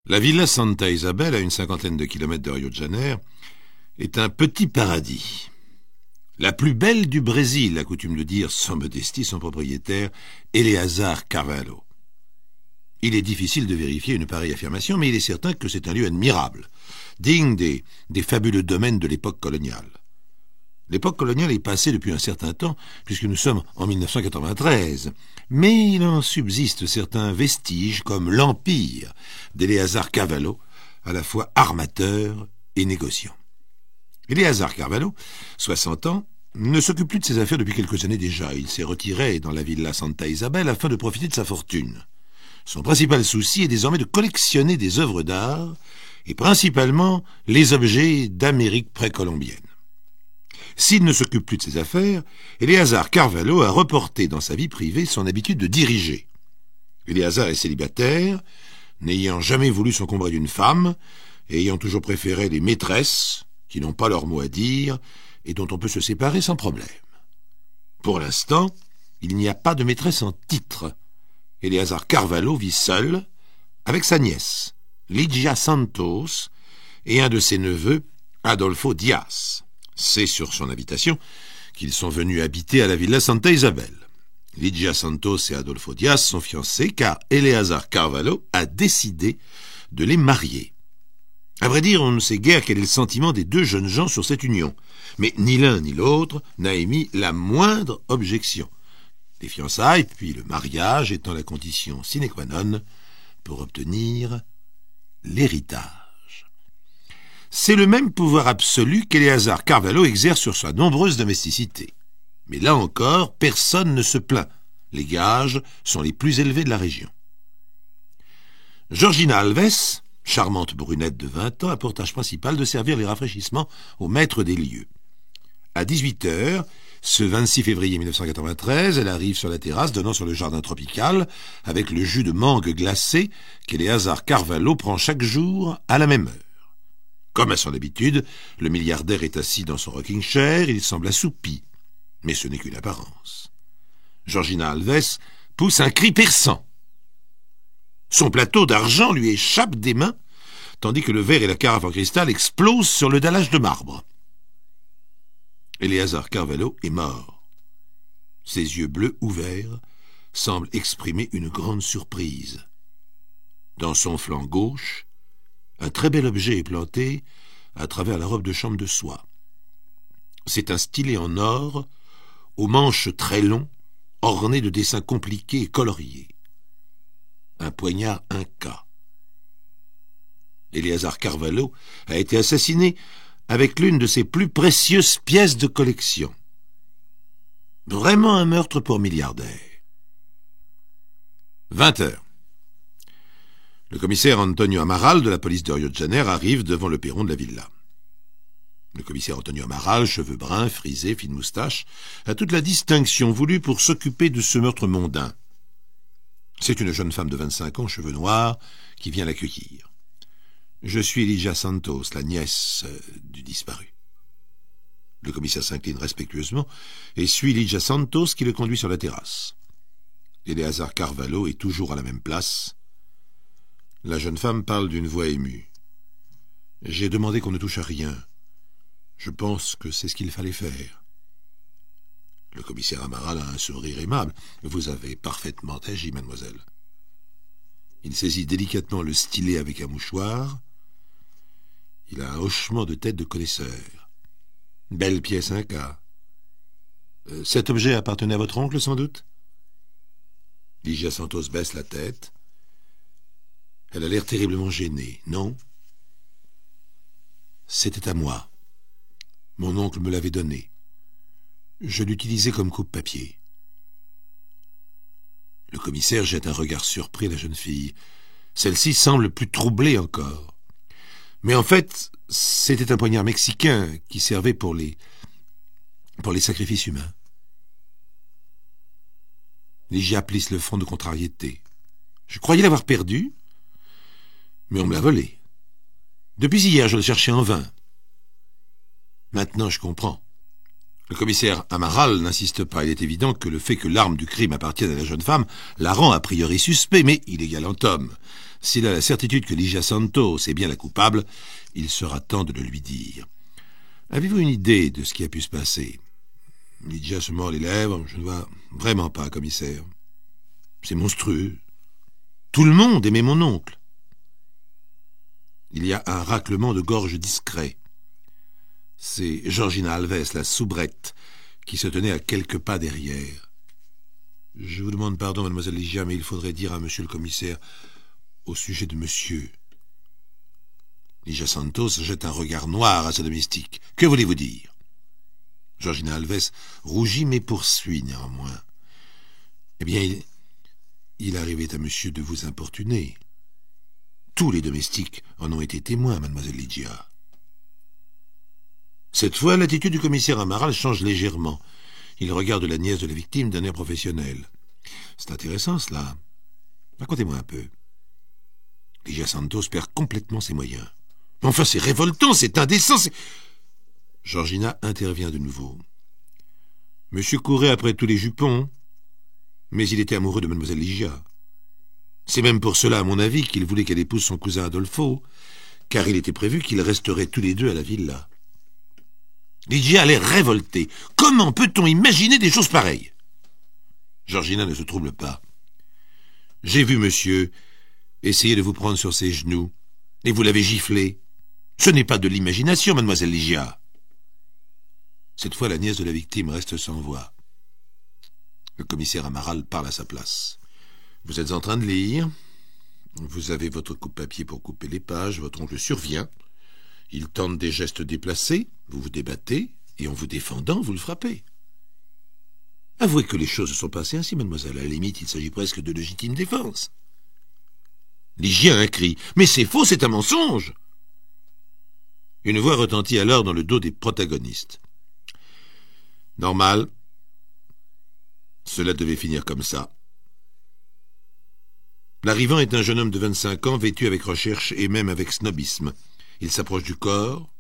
La Villa Santa Isabel, à une cinquantaine de kilomètres de Rio de Janeiro, est un petit paradis. La plus belle du Brésil, a coutume de dire sans modestie son propriétaire, Eleazar Carvalho. Il est difficile de vérifier une pareille affirmation, mais il est certain que c'est un lieu admirable, digne des fabuleux domaines de l'époque coloniale. L'époque coloniale est passée depuis un certain temps, puisque nous sommes en 1993, mais il en subsiste certains vestiges, comme l'empire d'Eleazar Carvalho, à la fois armateur et négociant. Eleazar Carvalho, 60 ans, ne s'occupe plus de ses affaires depuis quelques années déjà. Il s'est retiré dans la Villa Santa Isabel afin de profiter de sa fortune. Son principal souci est désormais de collectionner des œuvres d'art, et principalement les objets d'Amérique précolombienne. S'il ne s'occupe plus de ses affaires, Eleazar Carvalho a reporté dans sa vie privée son habitude de diriger. Eleazar est célibataire, n'ayant jamais voulu s'encombrer d'une femme, et ayant toujours préféré les maîtresses, qui n'ont pas leur mot à dire, et dont on peut se séparer sans problème. Pour l'instant, il n'y a pas de maîtresse en titre. Eleazar Carvalho vit seul, avec sa nièce, Ligia Santos, et un de ses neveux, Adolfo Dias. C'est sur son invitation qu'ils sont venus habiter à la Villa Santa Isabel. Ligia Santos et Adolfo Dias sont fiancés car Eleazar Carvalho a décidé de les marier. À vrai dire, on ne sait guère quel est le sentiment des deux jeunes gens sur cette union, mais ni l'un ni l'autre n'a émis la moindre objection. Les fiançailles, puis le mariage étant la condition sine qua non pour obtenir l'héritage. C'est le même pouvoir absolu qu'Eleazar Carvalho exerce sur sa nombreuse domesticité. Mais là encore, personne ne se plaint. Les gages sont les plus élevés de la région. Georgina Alves, charmante brunette de 20 ans, a pour tâche principale de servir les rafraîchissements au maître des lieux. À 18h, ce 26 février 1993, elle arrive sur la terrasse donnant sur le jardin tropical avec le jus de mangue glacé qu'Eleazar Carvalho prend chaque jour à la même heure. Comme à son habitude, le milliardaire est assis dans son rocking chair, il semble assoupi. Mais ce n'est qu'une apparence. Georgina Alves pousse un cri perçant. Son plateau d'argent lui échappe des mains, tandis que le verre et la carafe en cristal explosent sur le dallage de marbre. Eleazar Carvalho est mort. Ses yeux bleus ouverts semblent exprimer une grande surprise. Dans son flanc gauche, un très bel objet est planté à travers la robe de chambre de soie. C'est un stylet en or, aux manches très longs, orné de dessins compliqués et coloriés. Un poignard Inca. Eleazar Carvalho a été assassiné avec l'une de ses plus précieuses pièces de collection. Vraiment un meurtre pour milliardaire. 20h. Le commissaire Antonio Amaral de la police de Rio de Janeiro arrive devant le perron de la villa. Le commissaire Antonio Amaral, cheveux bruns, frisés, fine moustache, a toute la distinction voulue pour s'occuper de ce meurtre mondain. C'est une jeune femme de 25 ans, cheveux noirs, qui vient l'accueillir. Je suis Ligia Santos, la nièce du disparu. Le commissaire s'incline respectueusement et suit Ligia Santos qui le conduit sur la terrasse. Eleazar Carvalho est toujours à la même place. La jeune femme parle d'une voix émue. « J'ai demandé qu'on ne touche à rien. Je pense que c'est ce qu'il fallait faire. » Le commissaire Amaral a un sourire aimable. « Vous avez parfaitement agi, mademoiselle. » Il saisit délicatement le stylet avec un mouchoir. Il a un hochement de tête de connaisseur. « Belle pièce Inca. Cet objet appartenait à votre oncle, sans doute ?» Ligia Santos baisse la tête. Elle a l'air terriblement gênée, non? C'était à moi. Mon oncle me l'avait donné. Je l'utilisais comme coupe-papier. Le commissaire jette un regard surpris à la jeune fille. Celle-ci semble plus troublée encore. Mais en fait, c'était un poignard mexicain qui servait pour les sacrifices humains. Ligia plisse le front de contrariété. Je croyais l'avoir perdu, mais on me l'a volé. Depuis hier, je le cherchais en vain. Maintenant, je comprends. Le commissaire Amaral n'insiste pas. Il est évident que le fait que l'arme du crime appartienne à la jeune femme la rend a priori suspect, mais il est galant homme. S'il a la certitude que Ligia Santos est bien la coupable, il sera temps de le lui dire. Avez-vous une idée de ce qui a pu se passer? Ligia se mord les lèvres. Je ne vois vraiment pas, commissaire. C'est monstrueux. Tout le monde aimait mon oncle. Il y a un raclement de gorge discret. C'est Georgina Alves, la soubrette, qui se tenait à quelques pas derrière. Je vous demande pardon, mademoiselle Ligia, mais il faudrait dire à monsieur le commissaire au sujet de monsieur. Ligia Santos jette un regard noir à sa domestique. Que voulez-vous dire? Georgina Alves rougit mais poursuit néanmoins. Eh bien, il arrivait à monsieur de vous importuner. Tous les domestiques en ont été témoins, mademoiselle Ligia. Cette fois, l'attitude du commissaire Amaral change légèrement. Il regarde la nièce de la victime d'un air professionnel. C'est intéressant, cela. Racontez-moi un peu. Ligia Santos perd complètement ses moyens. Mais enfin, c'est révoltant, c'est indécent, c'est... Georgina intervient de nouveau. Monsieur courait après tous les jupons, mais il était amoureux de mademoiselle Ligia. C'est même pour cela, à mon avis, qu'il voulait qu'elle épouse son cousin Adolfo, car il était prévu qu'ils resteraient tous les deux à la villa. Ligia a l'air révoltée. Comment peut-on imaginer des choses pareilles? Georgina ne se trouble pas. J'ai vu monsieur essayer de vous prendre sur ses genoux, et vous l'avez giflé. Ce n'est pas de l'imagination, mademoiselle Ligia. Cette fois, la nièce de la victime reste sans voix. Le commissaire Amaral parle à sa place. Vous êtes en train de lire. Vous avez votre coupe-papier pour couper les pages. Votre oncle survient. Il tente des gestes déplacés. Vous vous débattez. Et en vous défendant, vous le frappez. Avouez que les choses se sont passées ainsi, mademoiselle. À la limite, il s'agit presque de légitime défense. Ligia a un cri. Mais c'est faux, c'est un mensonge. Une voix retentit alors dans le dos des protagonistes. Normal. Cela devait finir comme ça. L'arrivant est un jeune homme de 25 ans, vêtu avec recherche et même avec snobisme. Il s'approche du corps.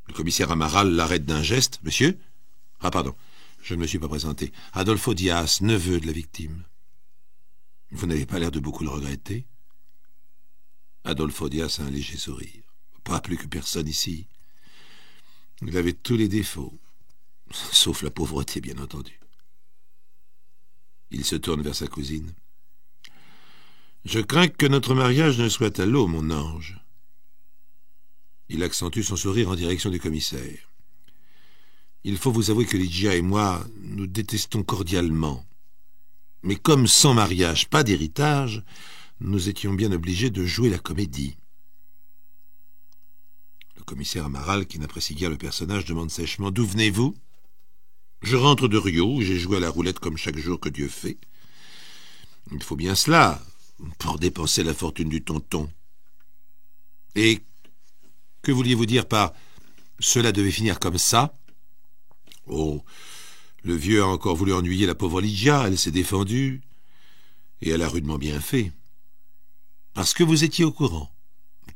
Le commissaire Amaral l'arrête d'un geste. Monsieur? Ah, pardon, je ne me suis pas présenté. Adolfo Diaz, neveu de la victime. Vous n'avez pas l'air de beaucoup le regretter? Adolfo Diaz a un léger sourire. Pas plus que personne ici. Il avait tous les défauts. Sauf la pauvreté, bien entendu. Il se tourne vers sa cousine. Je crains que notre mariage ne soit à l'eau, mon ange. Il accentue son sourire en direction du commissaire. Il faut vous avouer que Ligia et moi, nous détestons cordialement. Mais comme sans mariage, pas d'héritage, nous étions bien obligés de jouer la comédie. Le commissaire Amaral, qui n'apprécie guère le personnage, demande sèchement « D'où venez-vous » ? Je rentre de Rio, où j'ai joué à la roulette comme chaque jour que Dieu fait. Il faut bien cela, pour dépenser la fortune du tonton. Et que vouliez-vous dire par « cela devait finir comme ça » ? Oh, le vieux a encore voulu ennuyer la pauvre Ligia, elle s'est défendue, et elle a rudement bien fait. Parce que vous étiez au courant.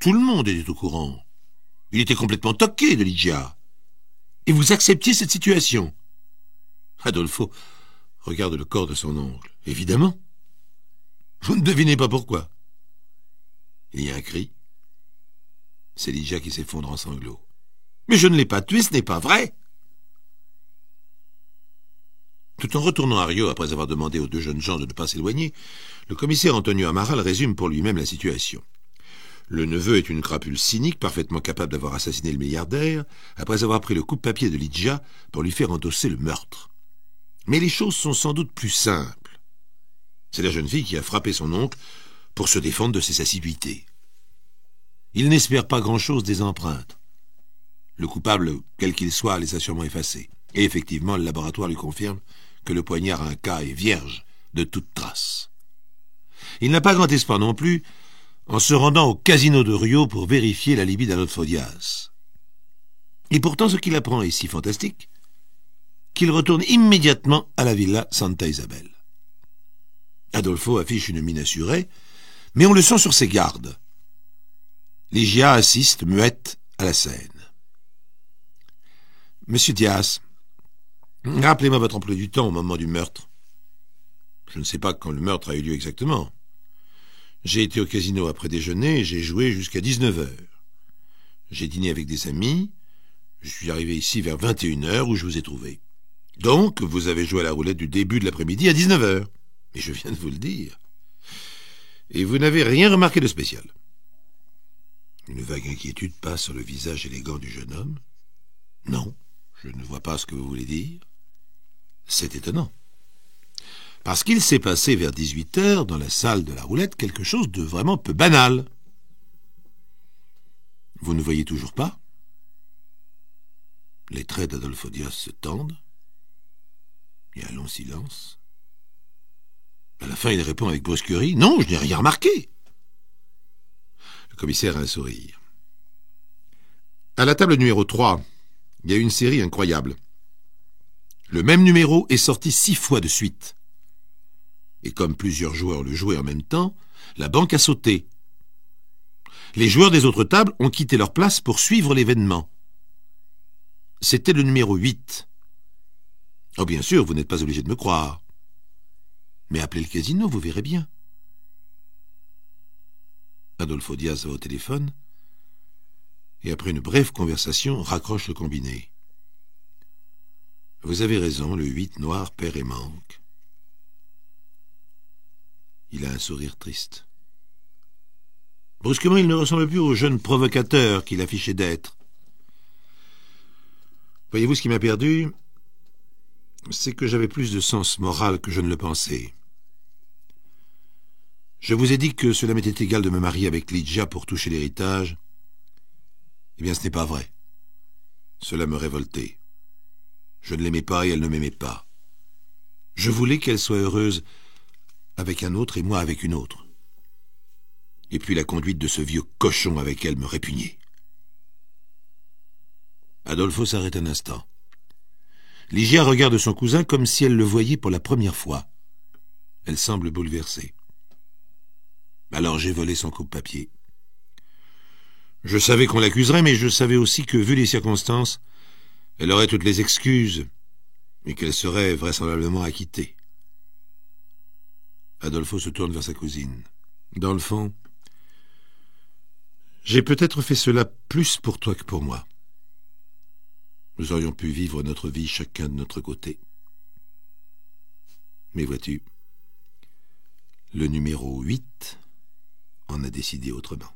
Tout le monde était au courant. Il était complètement toqué de Ligia. Et vous acceptiez cette situation. Adolfo regarde le corps de son oncle. Évidemment. Vous ne devinez pas pourquoi. Il y a un cri. C'est Ligia qui s'effondre en sanglots. Mais je ne l'ai pas tué, ce n'est pas vrai. Tout en retournant à Rio, après avoir demandé aux deux jeunes gens de ne pas s'éloigner, le commissaire Antonio Amaral résume pour lui-même la situation. Le neveu est une crapule cynique, parfaitement capable d'avoir assassiné le milliardaire, après avoir pris le coupe-papier de Ligia pour lui faire endosser le meurtre. Mais les choses sont sans doute plus simples. C'est la jeune fille qui a frappé son oncle pour se défendre de ses assiduités. Il n'espère pas grand-chose des empreintes. Le coupable, quel qu'il soit, les a sûrement effacées. Et effectivement, le laboratoire lui confirme que le poignard à un cas est vierge de toute trace. Il n'a pas grand espoir non plus en se rendant au casino de Rio pour vérifier l'alibi d'Adolfo Diaz. Et pourtant, ce qu'il apprend est si fantastique qu'il retourne immédiatement à la villa Santa Isabel. Adolfo affiche une mine assurée, mais on le sent sur ses gardes. Ligia assiste, muette, à la scène. « Monsieur Diaz, Rappelez-moi votre emploi du temps au moment du meurtre. Je ne sais pas quand le meurtre a eu lieu exactement. J'ai été au casino après déjeuner et j'ai joué jusqu'à 19 heures. J'ai dîné avec des amis. Je suis arrivé ici vers 21 heures où je vous ai trouvé. Donc, vous avez joué à la roulette du début de l'après-midi à 19 heures. Mais je viens de vous le dire. Et vous n'avez rien remarqué de spécial. Une vague inquiétude passe sur le visage élégant du jeune homme. Non, je ne vois pas ce que vous voulez dire. C'est étonnant. Parce qu'il s'est passé vers 18 heures, dans la salle de la roulette, quelque chose de vraiment peu banal. Vous ne voyez toujours pas? Les traits d'Adolphe Diaz se tendent. Il y a un long silence. À la fin, il répond avec brusquerie. « Non, je n'ai rien remarqué !» Le commissaire a un sourire. À la table numéro 3, il y a une série incroyable. Le même numéro est sorti 6 fois de suite. Et comme plusieurs joueurs le jouaient en même temps, la banque a sauté. Les joueurs des autres tables ont quitté leur place pour suivre l'événement. C'était le numéro 8. Oh, bien sûr, vous n'êtes pas obligé de me croire. Mais appelez le casino, vous verrez bien. Adolphe Diaz va au téléphone et après une brève conversation, raccroche le combiné. Vous avez raison, le 8 noir perd et manque. Il a un sourire triste. Brusquement, il ne ressemble plus au jeune provocateur qu'il affichait d'être. Voyez-vous, ce qui m'a perdu, c'est que j'avais plus de sens moral que je ne le pensais. Je vous ai dit que cela m'était égal de me marier avec Lydia pour toucher l'héritage. Eh bien, ce n'est pas vrai. Cela me révoltait. Je ne l'aimais pas et elle ne m'aimait pas. Je voulais qu'elle soit heureuse avec un autre et moi avec une autre. Et puis la conduite de ce vieux cochon avec elle me répugnait. Adolphe s'arrête un instant. Lygia regarde son cousin comme si elle le voyait pour la première fois. Elle semble bouleversée. Alors j'ai volé son coupe-papier. Je savais qu'on l'accuserait, mais je savais aussi que, vu les circonstances, elle aurait toutes les excuses et qu'elle serait vraisemblablement acquittée. Adolphe se tourne vers sa cousine. Dans le fond, j'ai peut-être fait cela plus pour toi que pour moi. Nous aurions pu vivre notre vie chacun de notre côté. Mais vois-tu, le numéro 8 en a décidé autrement.